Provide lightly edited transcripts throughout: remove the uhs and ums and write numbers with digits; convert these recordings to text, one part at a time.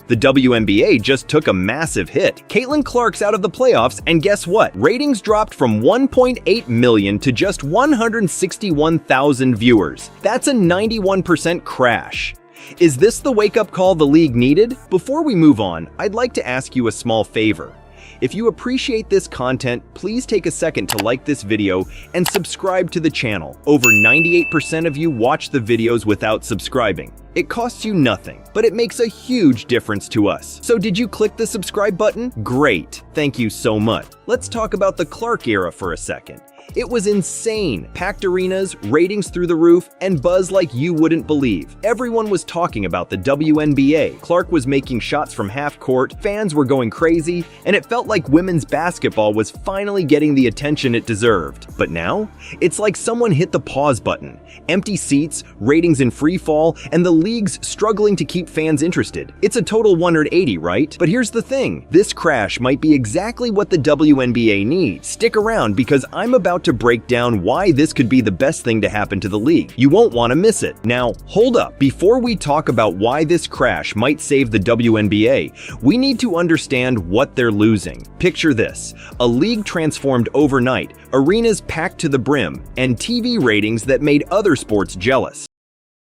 The WNBA just took a massive hit. Caitlin Clark's out of the playoffs, and guess what? Ratings dropped from 1.8 million to just 161,000 viewers. That's a 91% crash. Is this the wake-up call the league needed? Before we move on, I'd like to ask you a small favor. If you appreciate this content, please take a second to like this video and subscribe to the channel. Over 98% of you watch the videos without subscribing. It costs you nothing, but it makes a huge difference to us. So did you click the subscribe button? Great, thank you so much. Let's talk about the Clark era for a second. It was insane. Packed arenas, ratings through the roof, and buzz like you wouldn't believe. Everyone was talking about the WNBA. Clark was making shots from half court, fans were going crazy, and it felt like women's basketball was finally getting the attention it deserved. But now, it's like someone hit the pause button. Empty seats, ratings in free fall, and the league's struggling to keep fans interested. It's a total 180, right? But here's the thing. This crash might be exactly what the WNBA needs. Stick around because I'm about to break down why this could be the best thing to happen to the league. You won't want to miss it. Now, hold up. Before we talk about why this crash might save the WNBA, we need to understand what they're losing. Picture this: a league transformed overnight, arenas packed to the brim, and TV ratings that made other sports jealous.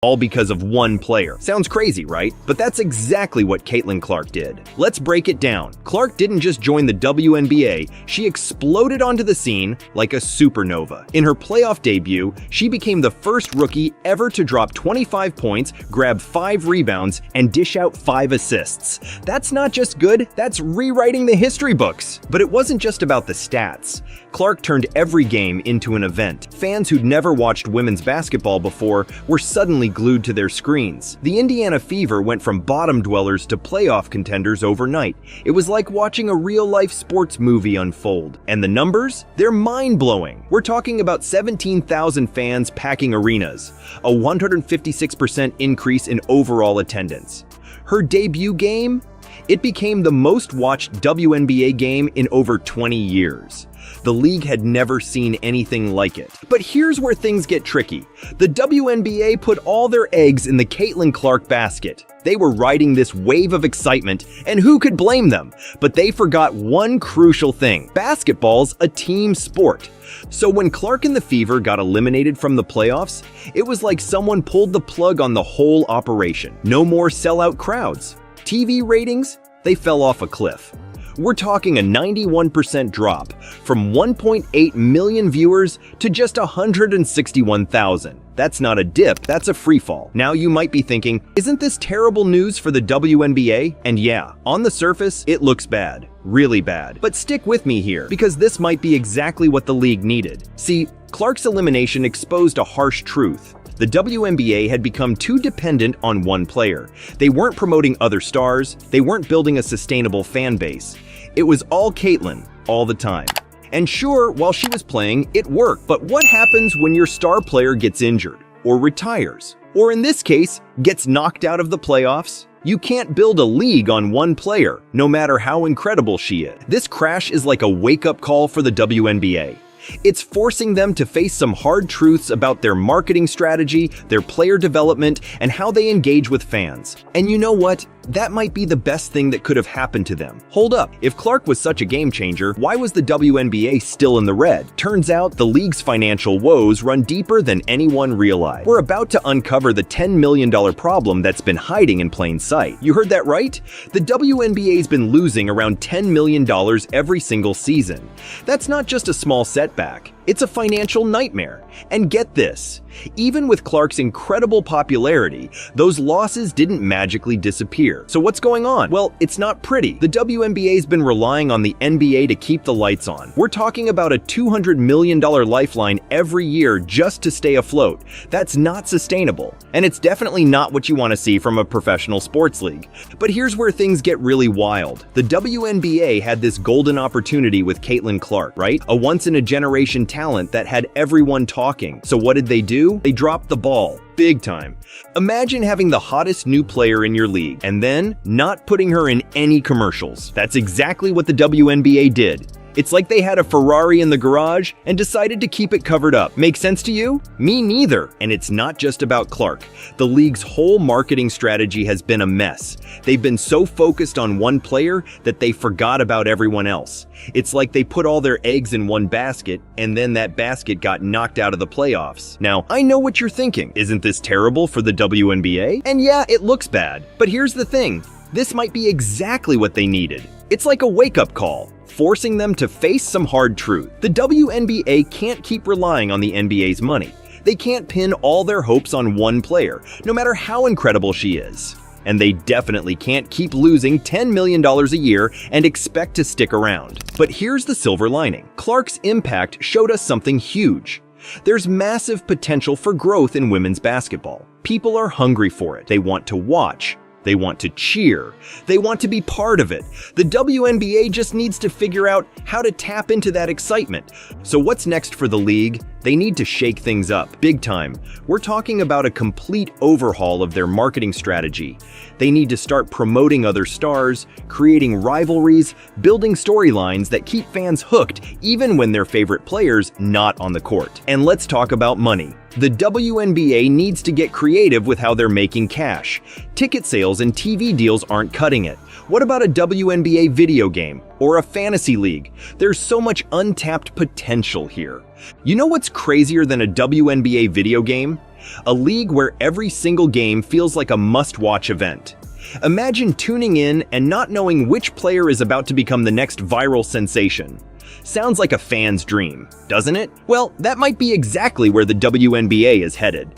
All because of one player. Sounds crazy, right? But that's exactly what Caitlin Clark did. Let's break it down. Clark didn't just join the WNBA, she exploded onto the scene like a supernova. In her playoff debut, she became the first rookie ever to drop 25 points, grab 5 rebounds, and dish out 5 assists. That's not just good, that's rewriting the history books. But it wasn't just about the stats. Clark turned every game into an event. Fans who'd never watched women's basketball before were suddenly glued to their screens. The Indiana Fever went from bottom dwellers to playoff contenders overnight. It was like watching a real-life sports movie unfold. And the numbers? They're mind-blowing. We're talking about 17,000 fans packing arenas, a 156% increase in overall attendance. Her debut game? It became the most watched WNBA game in over 20 years. The league had never seen anything like it. But here's where things get tricky. The WNBA put all their eggs in the Caitlin Clark basket. They were riding this wave of excitement, and who could blame them? But they forgot one crucial thing. Basketball's a team sport. So when Clark and the Fever got eliminated from the playoffs, it was like someone pulled the plug on the whole operation. No more sellout crowds. TV ratings? They fell off a cliff. We're talking a 91% drop, from 1.8 million viewers to just 161,000. That's not a dip, that's a free fall. Now you might be thinking, isn't this terrible news for the WNBA? And yeah, on the surface, it looks bad. Really bad. But stick with me here, because this might be exactly what the league needed. See, Clark's elimination exposed a harsh truth. The WNBA had become too dependent on one player. They weren't promoting other stars, they weren't building a sustainable fan base. It was all Caitlin, all the time. And sure, while she was playing, it worked. But what happens when your star player gets injured, or retires, or in this case, gets knocked out of the playoffs? You can't build a league on one player, no matter how incredible she is. This crash is like a wake-up call for the WNBA. It's forcing them to face some hard truths about their marketing strategy, their player development, and how they engage with fans. And you know what? That might be the best thing that could have happened to them. Hold up, if Clark was such a game changer, why was the WNBA still in the red? Turns out the league's financial woes run deeper than anyone realized. We're about to uncover the $10 million problem that's been hiding in plain sight. You heard that right? The WNBA's been losing around $10 million every single season. That's not just a small setback. It's a financial nightmare. And get this, even with Clark's incredible popularity, those losses didn't magically disappear. So what's going on? Well, it's not pretty. The WNBA's been relying on the NBA to keep the lights on. We're talking about a $200 million lifeline every year just to stay afloat. That's not sustainable. And it's definitely not what you want to see from a professional sports league. But here's where things get really wild. The WNBA had this golden opportunity with Caitlin Clark, right? A once-in-a-generation talent that had everyone talking. So what did they do? They dropped the ball. Big time. Imagine having the hottest new player in your league and then not putting her in any commercials. That's exactly what the WNBA did. It's like they had a Ferrari in the garage and decided to keep it covered up. Make sense to you? Me neither. And it's not just about Clark. The league's whole marketing strategy has been a mess. They've been so focused on one player that they forgot about everyone else. It's like they put all their eggs in one basket, and then that basket got knocked out of the playoffs. Now, I know what you're thinking. Isn't this terrible for the WNBA? And yeah, it looks bad. But here's the thing. This might be exactly what they needed. It's like a wake-up call, forcing them to face some hard truth. The WNBA can't keep relying on the NBA's money. They can't pin all their hopes on one player, no matter how incredible she is. And they definitely can't keep losing $10 million a year and expect to stick around. But here's the silver lining. Clark's impact showed us something huge. There's massive potential for growth in women's basketball. People are hungry for it. They want to watch. They want to cheer. They want to be part of it. The WNBA just needs to figure out how to tap into that excitement. So what's next for the league? They need to shake things up, big time. We're talking about a complete overhaul of their marketing strategy. They need to start promoting other stars, creating rivalries, building storylines that keep fans hooked even when their favorite player's not on the court. And let's talk about money. The WNBA needs to get creative with how they're making cash. Ticket sales and TV deals aren't cutting it. What about a WNBA video game or a fantasy league? There's so much untapped potential here. You know what's crazier than a WNBA video game? A league where every single game feels like a must-watch event. Imagine tuning in and not knowing which player is about to become the next viral sensation. Sounds like a fan's dream, doesn't it? Well, that might be exactly where the WNBA is headed.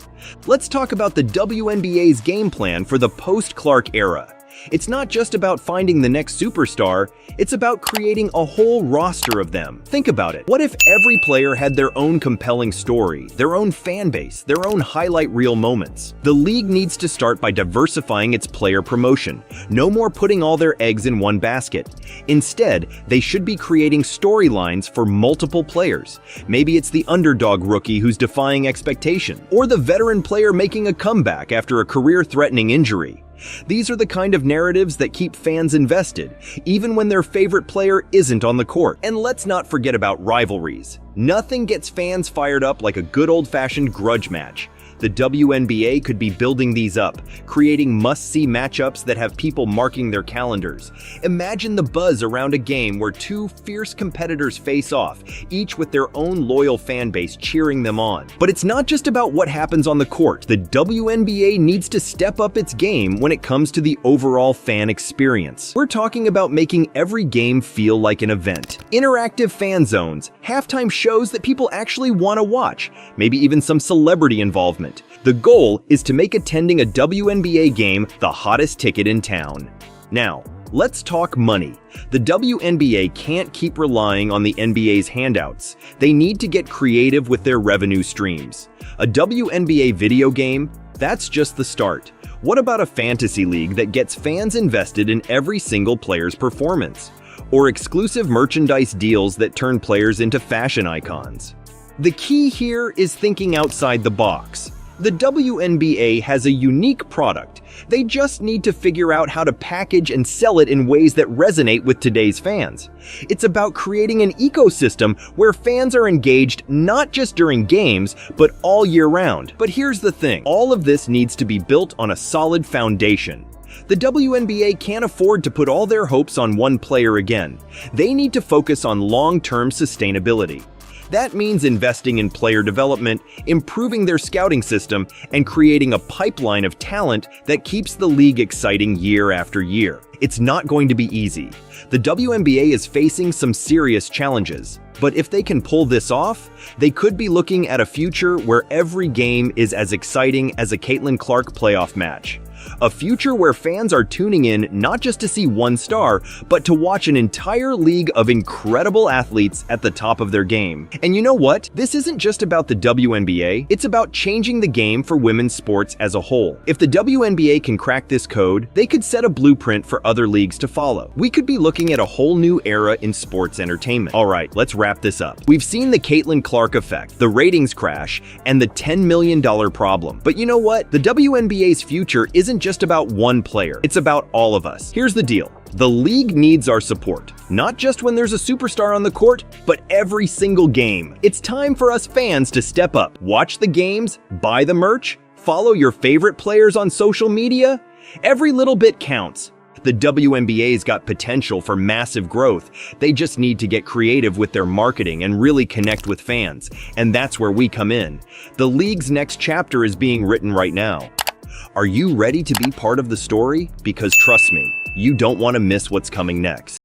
Let's talk about the WNBA's game plan for the post-Clark era. It's not just about finding the next superstar, it's about creating a whole roster of them. Think about it. What if every player had their own compelling story, their own fan base, their own highlight reel moments? The league needs to start by diversifying its player promotion. No more putting all their eggs in one basket. Instead, they should be creating storylines for multiple players. Maybe it's the underdog rookie who's defying expectation, or the veteran player making a comeback after a career-threatening injury. These are the kind of narratives that keep fans invested, even when their favorite player isn't on the court. And let's not forget about rivalries. Nothing gets fans fired up like a good old-fashioned grudge match. The WNBA could be building these up, creating must-see matchups that have people marking their calendars. Imagine the buzz around a game where two fierce competitors face off, each with their own loyal fan base cheering them on. But it's not just about what happens on the court. The WNBA needs to step up its game when it comes to the overall fan experience. We're talking about making every game feel like an event. Interactive fan zones, halftime shows that people actually want to watch, maybe even some celebrity involvement. The goal is to make attending a WNBA game the hottest ticket in town. Now, let's talk money. The WNBA can't keep relying on the NBA's handouts. They need to get creative with their revenue streams. A WNBA video game? That's just the start. What about a fantasy league that gets fans invested in every single player's performance? Or exclusive merchandise deals that turn players into fashion icons? The key here is thinking outside the box. The WNBA has a unique product. They just need to figure out how to package and sell it in ways that resonate with today's fans. It's about creating an ecosystem where fans are engaged not just during games, but all year round. But here's the thing, all of this needs to be built on a solid foundation. The WNBA can't afford to put all their hopes on one player again. They need to focus on long-term sustainability. That means investing in player development, improving their scouting system, and creating a pipeline of talent that keeps the league exciting year after year. It's not going to be easy. The WNBA is facing some serious challenges. But if they can pull this off, they could be looking at a future where every game is as exciting as a Caitlin Clark playoff match. A future where fans are tuning in not just to see one star, but to watch an entire league of incredible athletes at the top of their game. And you know what? This isn't just about the WNBA, it's about changing the game for women's sports as a whole. If the WNBA can crack this code, they could set a blueprint for other leagues to follow. We could be looking at a whole new era in sports entertainment. Alright, let's wrap this up. We've seen the Caitlin Clark effect, the ratings crash, and the $10 million problem. But you know what? The WNBA's future isn't isn't just about one player, it's about all of us. Here's the deal. The league needs our support, not just when there's a superstar on the court, but every single game. It's time for us fans to step up, watch the games, buy the merch, follow your favorite players on social media. Every little bit counts. The WNBA's got potential for massive growth. They just need to get creative with their marketing and really connect with fans. And that's where we come in. The league's next chapter is being written right now. Are you ready to be part of the story? Because trust me, you don't want to miss what's coming next.